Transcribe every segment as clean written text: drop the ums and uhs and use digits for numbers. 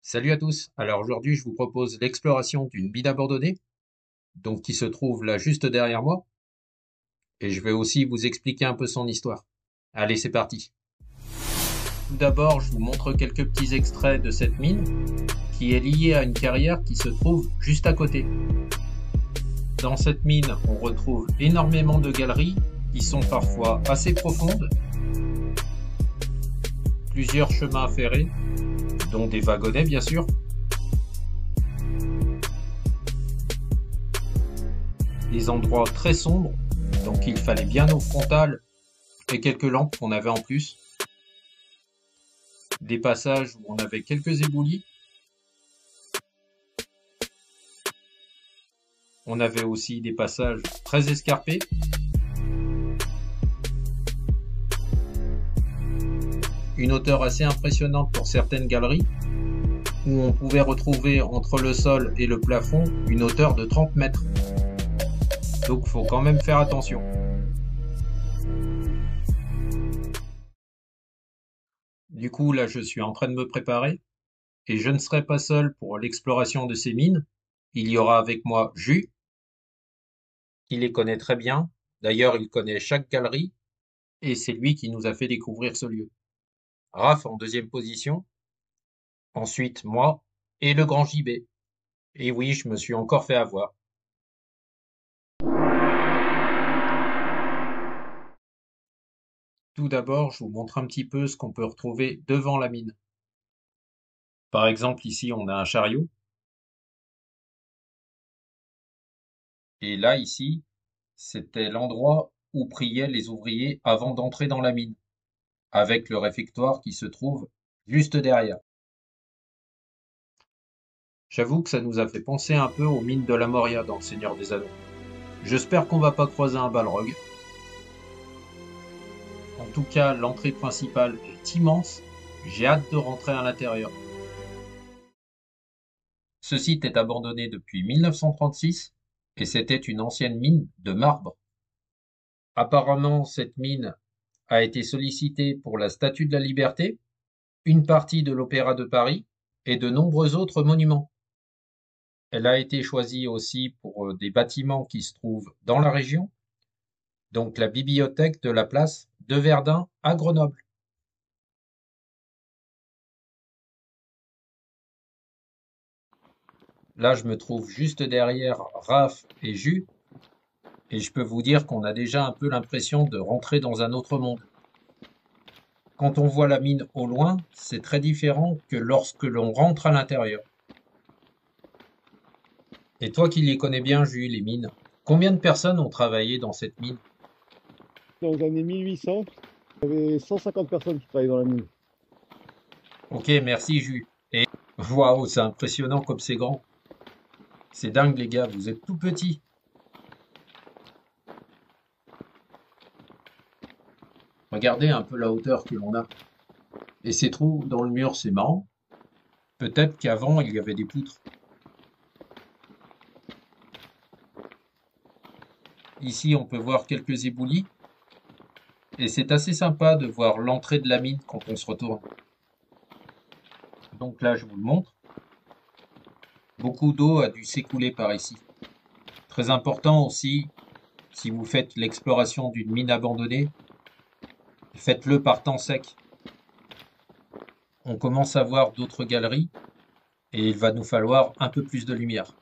Salut à tous. Alors aujourd'hui, je vous propose l'exploration d'une mine abandonnée, donc qui se trouve là juste derrière moi, et je vais aussi vous expliquer un peu son histoire. Allez, c'est parti. Tout d'abord, je vous montre quelques petits extraits de cette mine, qui est liée à une carrière qui se trouve juste à côté. Dans cette mine, on retrouve énormément de galeries qui sont parfois assez profondes, plusieurs chemins ferrés, dont des wagonnets bien sûr, des endroits très sombres, donc il fallait bien nos frontales et quelques lampes qu'on avait en plus, des passages où on avait quelques éboulis, on avait aussi des passages très escarpés, une hauteur assez impressionnante pour certaines galeries, où on pouvait retrouver entre le sol et le plafond une hauteur de 30 mètres. Donc faut quand même faire attention. Du coup là je suis en train de me préparer, et je ne serai pas seul pour l'exploration de ces mines. Il y aura avec moi Jus, qui les connaît très bien. D'ailleurs il connaît chaque galerie, et c'est lui qui nous a fait découvrir ce lieu. Raph en deuxième position, ensuite moi et le grand JB. Et oui, je me suis encore fait avoir. Tout d'abord, je vous montre un petit peu ce qu'on peut retrouver devant la mine. Par exemple, ici, on a un chariot. Et là, ici, c'était l'endroit où priaient les ouvriers avant d'entrer dans la mine, avec le réfectoire qui se trouve juste derrière. J'avoue que ça nous a fait penser un peu aux mines de la Moria dans Le Seigneur des Anneaux. J'espère qu'on va pas croiser un Balrog. En tout cas, l'entrée principale est immense. J'ai hâte de rentrer à l'intérieur. Ce site est abandonné depuis 1936 et c'était une ancienne mine de marbre. Apparemment, cette mine a été sollicitée pour la Statue de la Liberté, une partie de l'Opéra de Paris et de nombreux autres monuments. Elle a été choisie aussi pour des bâtiments qui se trouvent dans la région, donc la bibliothèque de la place de Verdun à Grenoble. Là, je me trouve juste derrière Raph et Jus, et je peux vous dire qu'on a déjà un peu l'impression de rentrer dans un autre monde. Quand on voit la mine au loin, c'est très différent que lorsque l'on rentre à l'intérieur. Et toi qui les connais bien, Jules, les mines, combien de personnes ont travaillé dans cette mine? Dans les années 1800, il y avait 150 personnes qui travaillaient dans la mine. Ok, merci, Jules. Et waouh, c'est impressionnant comme c'est grand. C'est dingue, les gars, vous êtes tout petits. Regardez un peu la hauteur que l'on a. Et ces trous dans le mur, c'est marrant. Peut-être qu'avant, il y avait des poutres. Ici, on peut voir quelques éboulis. Et c'est assez sympa de voir l'entrée de la mine quand on se retourne. Donc là, je vous le montre. Beaucoup d'eau a dû s'écouler par ici. Très important aussi, si vous faites l'exploration d'une mine abandonnée, faites-le par temps sec. On commence à voir d'autres galeries et il va nous falloir un peu plus de lumière.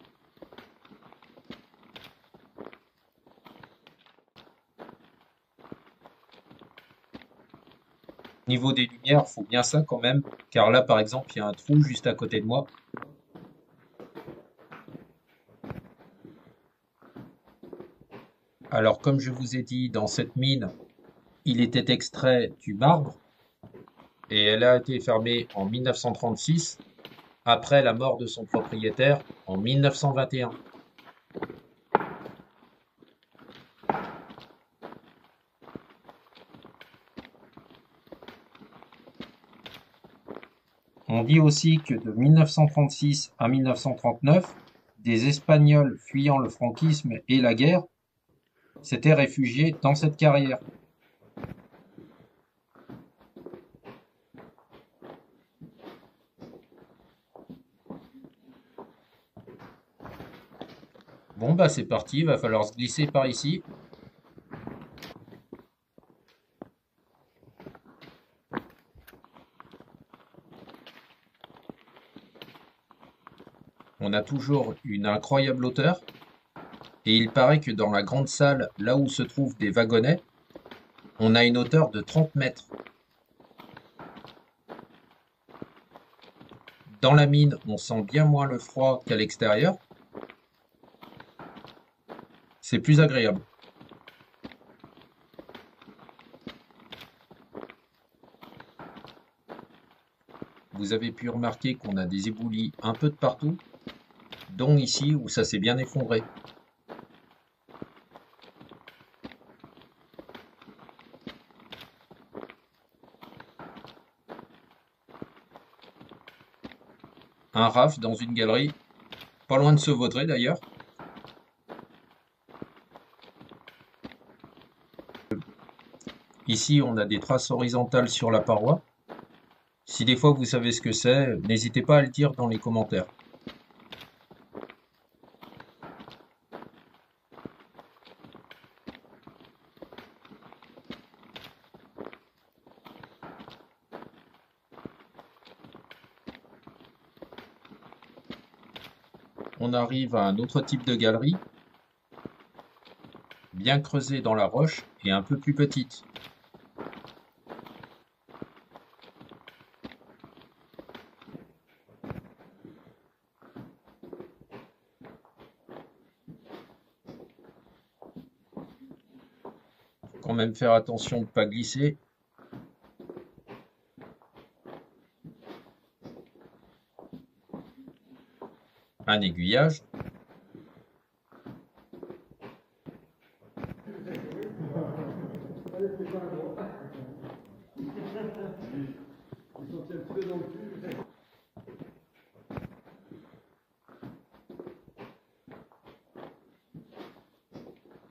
Niveau des lumières, faut bien ça quand même, car là par exemple, il y a un trou juste à côté de moi. Alors comme je vous ai dit, dans cette mine, il était extrait du marbre et elle a été fermée en 1936 après la mort de son propriétaire en 1921. On dit aussi que de 1936 à 1939, des Espagnols fuyant le franquisme et la guerre s'étaient réfugiés dans cette carrière. Bon, bah c'est parti, il va falloir se glisser par ici. On a toujours une incroyable hauteur. Et il paraît que dans la grande salle, là où se trouvent des wagonnets, on a une hauteur de 30 mètres. Dans la mine, on sent bien moins le froid qu'à l'extérieur. C'est plus agréable. Vous avez pu remarquer qu'on a des éboulis un peu de partout, dont ici où ça s'est bien effondré. Un raf dans une galerie, pas loin de se vautrer d'ailleurs. Ici, on a des traces horizontales sur la paroi. Si des fois vous savez ce que c'est, n'hésitez pas à le dire dans les commentaires. On arrive à un autre type de galerie, bien creusée dans la roche et un peu plus petite. Faut quand même faire attention de ne pas glisser. Un aiguillage.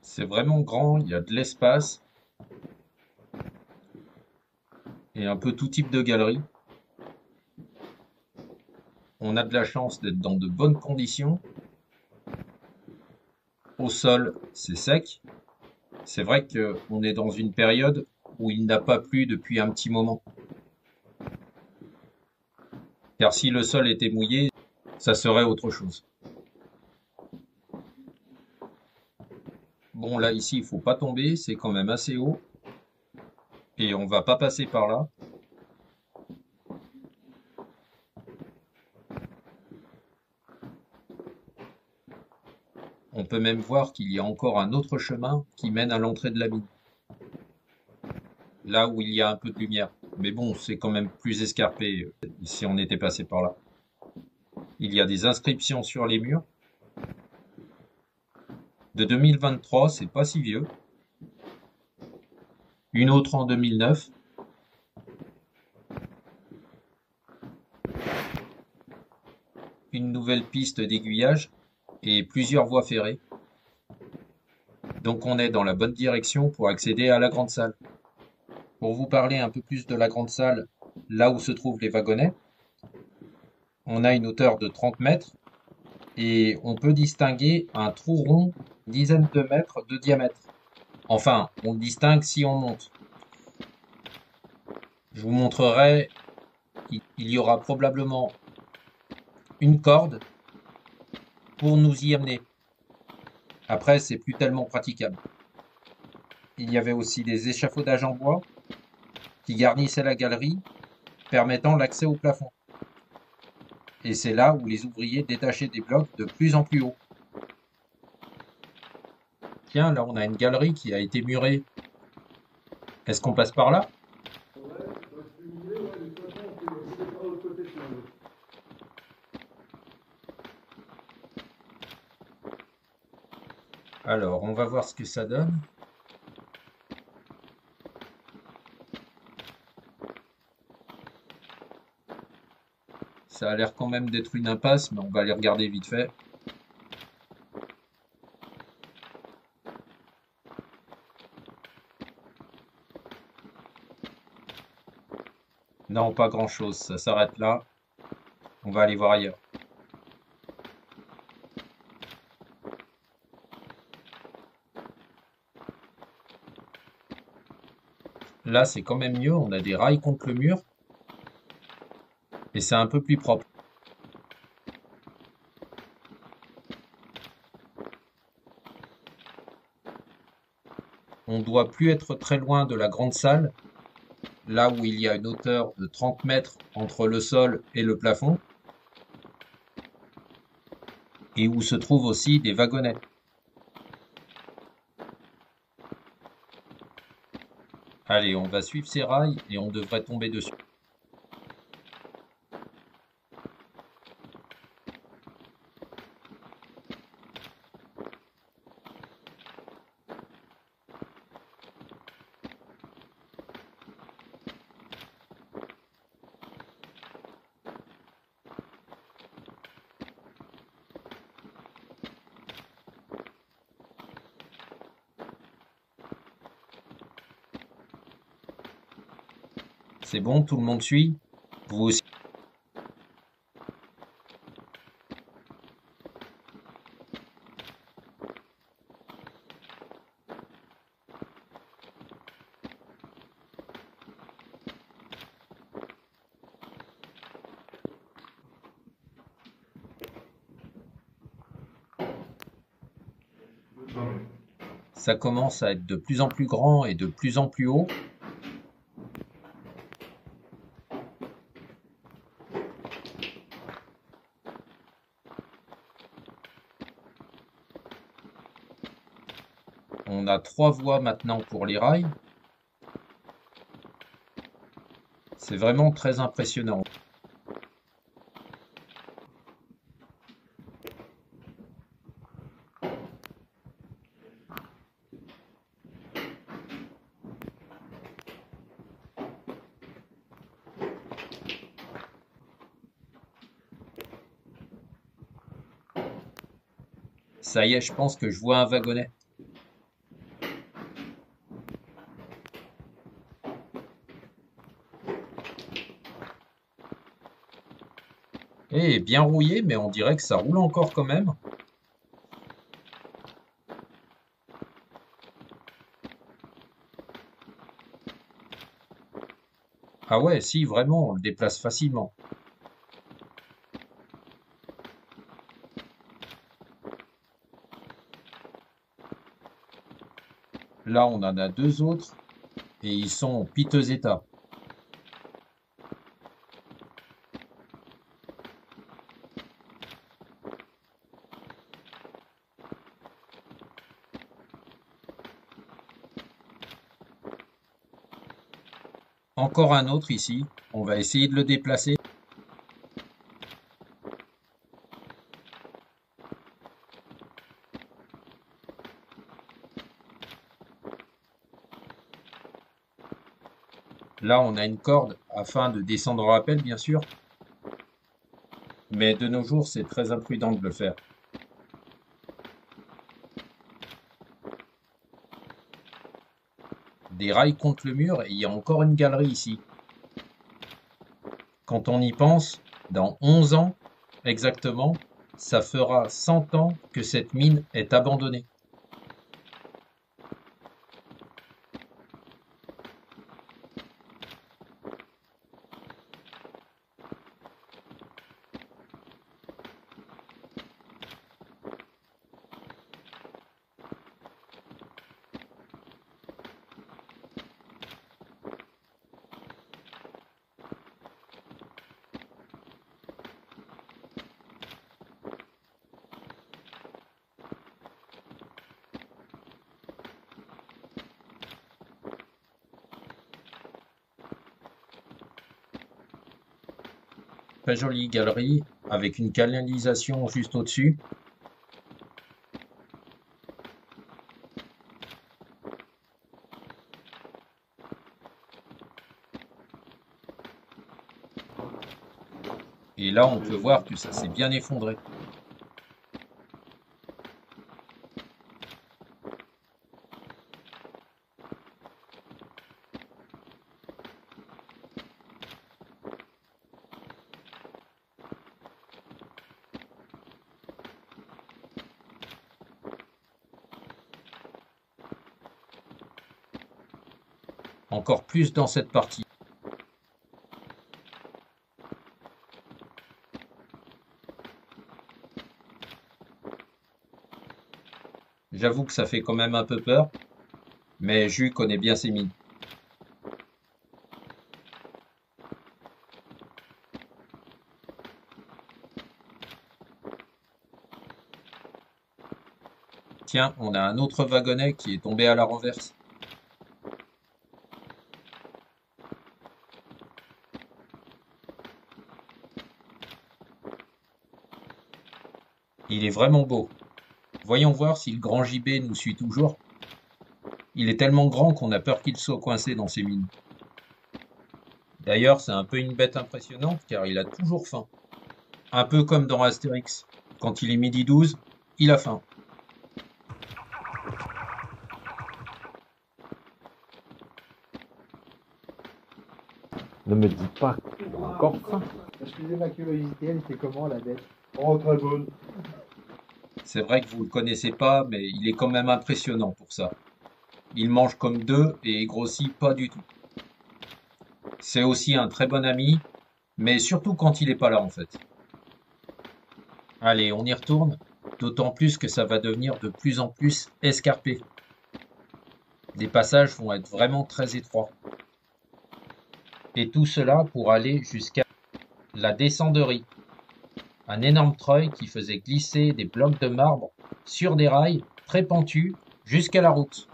C'est vraiment grand, il y a de l'espace et un peu tout type de galerie. On a de la chance d'être dans de bonnes conditions. Au sol, c'est sec. C'est vrai qu'on est dans une période où il n'a pas plu depuis un petit moment. Car si le sol était mouillé, ça serait autre chose. Bon, là, ici, il faut pas tomber, c'est quand même assez haut. Et on va pas passer par là. On peut même voir qu'il y a encore un autre chemin qui mène à l'entrée de la mine. Là où il y a un peu de lumière. Mais bon, c'est quand même plus escarpé si on était passé par là. Il y a des inscriptions sur les murs. De 2023, c'est pas si vieux. Une autre en 2009. Une nouvelle piste d'aiguillage et plusieurs voies ferrées. Donc on est dans la bonne direction pour accéder à la grande salle. Pour vous parler un peu plus de la grande salle, là où se trouvent les wagonnets, on a une hauteur de 30 mètres et on peut distinguer un trou rond d'une dizaine de mètres de diamètre. Enfin, on le distingue si on monte. Je vous montrerai qu'il y aura probablement une corde pour nous y amener. Après, c'est plus tellement praticable. Il y avait aussi des échafaudages en bois qui garnissaient la galerie, permettant l'accès au plafond. Et c'est là où les ouvriers détachaient des blocs de plus en plus haut. Tiens, là on a une galerie qui a été murée. Est-ce qu'on passe par là? Alors, on va voir ce que ça donne. Ça a l'air quand même d'être une impasse, mais on va aller regarder vite fait. Non, pas grand-chose, ça s'arrête là. On va aller voir ailleurs. Là, c'est quand même mieux, on a des rails contre le mur et c'est un peu plus propre. On ne doit plus être très loin de la grande salle, là où il y a une hauteur de 30 mètres entre le sol et le plafond, et où se trouvent aussi des wagonnettes. Allez, on va suivre ces rails et on devrait tomber dessus. C'est bon, tout le monde suit? Vous aussi? Ça commence à être de plus en plus grand et de plus en plus haut. On a 3 voies maintenant pour les rails. C'est vraiment très impressionnant. Ça y est, je pense que je vois un wagonnet. Eh, bien rouillé, mais on dirait que ça roule encore quand même. Ah ouais, si, vraiment, on le déplace facilement. Là, on en a 2 autres et ils sont en piteux état. Encore un autre ici. On va essayer de le déplacer. Là, on a une corde afin de descendre en rappel, bien sûr. Mais de nos jours, c'est très imprudent de le faire. Des rails contre le mur et il y a encore une galerie ici. Quand on y pense, dans 11 ans exactement, ça fera 100 ans que cette mine est abandonnée. Très jolie galerie avec une canalisation juste au-dessus. Et là, on peut voir que ça s'est bien effondré. encore plus dans cette partie. J'avoue que ça fait quand même un peu peur, mais Jus connaît bien ses mines. Tiens, on a un autre wagonnet qui est tombé à la renverse. Il est vraiment beau. Voyons voir si le grand JB nous suit toujours. Il est tellement grand qu'on a peur qu'il soit coincé dans ses mines. D'ailleurs, c'est un peu une bête impressionnante car il a toujours faim. Un peu comme dans Astérix. Quand il est midi 12, il a faim. Ne me dis pas encore faim. Excusez ma curiosité, elle était comment la bête? Oh, très bonne. C'est vrai que vous le connaissez pas, mais il est quand même impressionnant pour ça. Il mange comme deux et il grossit pas du tout. C'est aussi un très bon ami, mais surtout quand il est pas là en fait. Allez, on y retourne, d'autant plus que ça va devenir de plus en plus escarpé. Les passages vont être vraiment très étroits. Et tout cela pour aller jusqu'à la descenderie. Un énorme treuil qui faisait glisser des blocs de marbre sur des rails très pentus jusqu'à la route.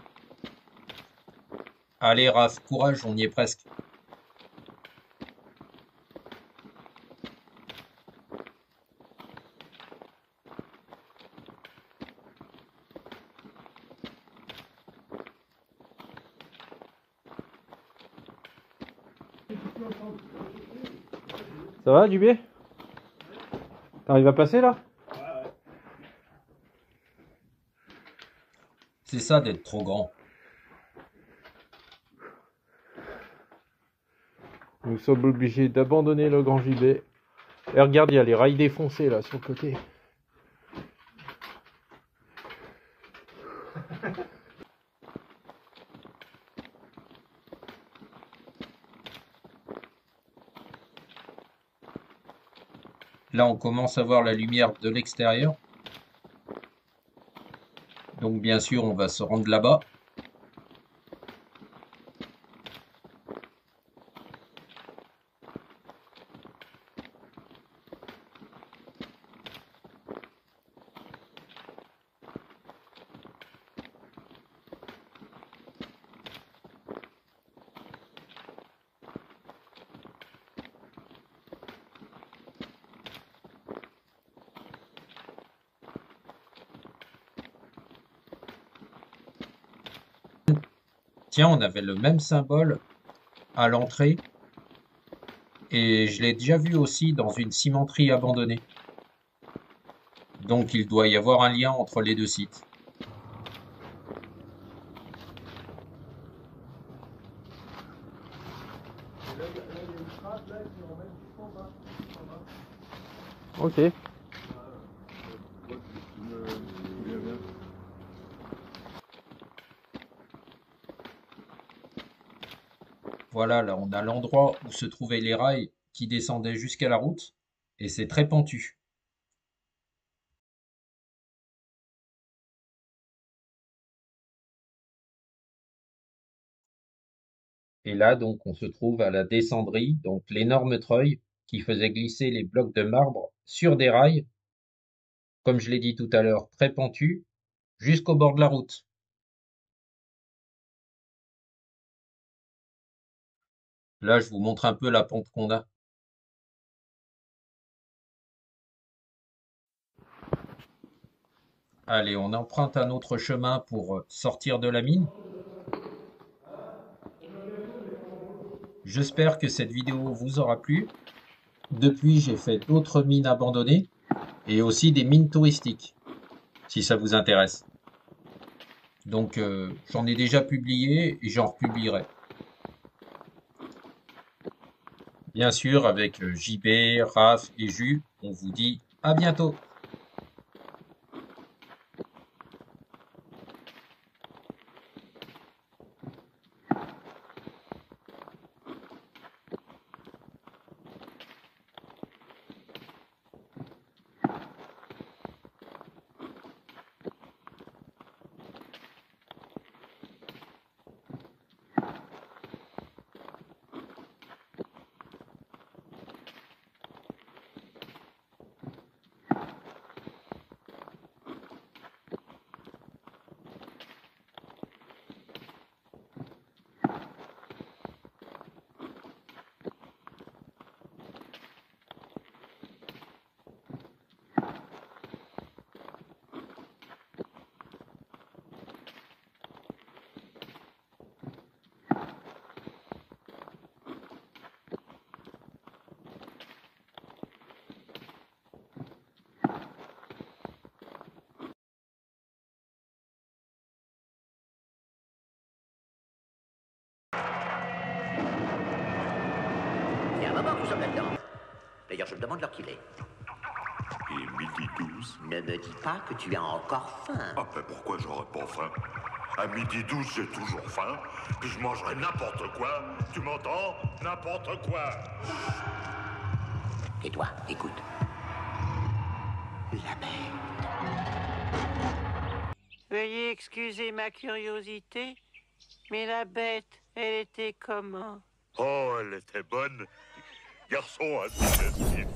Allez Raph, courage, on y est presque. Ça va, Dubé? T'arrives à passer là? C'est ça d'être trop grand. Nous sommes obligés d'abandonner le grand JB. Et regarde, il y a les rails défoncés là sur le côté. Là, on commence à voir la lumière de l'extérieur. Donc, bien sûr, on va se rendre là-bas. Tiens, on avait le même symbole à l'entrée et je l'ai déjà vu aussi dans une cimenterie abandonnée. Donc, il doit y avoir un lien entre les deux sites. Ok. Voilà, là, on a l'endroit où se trouvaient les rails qui descendaient jusqu'à la route et c'est très pentu. Et là, donc, on se trouve à la descenderie, donc l'énorme treuil qui faisait glisser les blocs de marbre sur des rails, comme je l'ai dit tout à l'heure, très pentus, jusqu'au bord de la route. Là, je vous montre un peu la pente qu'on a. Allez, on emprunte un autre chemin pour sortir de la mine. J'espère que cette vidéo vous aura plu. Depuis, j'ai fait d'autres mines abandonnées et aussi des mines touristiques, si ça vous intéresse. Donc, j'en ai déjà publié et j'en republierai. Bien sûr, avec JB, Raph et Jus, on vous dit à bientôt. un moment que nous sommes là-dedans. D'ailleurs, je me demande l'heure qu'il est. Il est midi 12. Ne me dis pas que tu as encore faim. Ah ben pourquoi j'aurais pas faim? À midi 12, j'ai toujours faim, puis je mangerai n'importe quoi. Tu m'entends? N'importe quoi. Et toi, écoute. La bête. Veuillez excuser ma curiosité, mais la bête, elle était comment? Oh, elle était bonne. Garçon indigestif.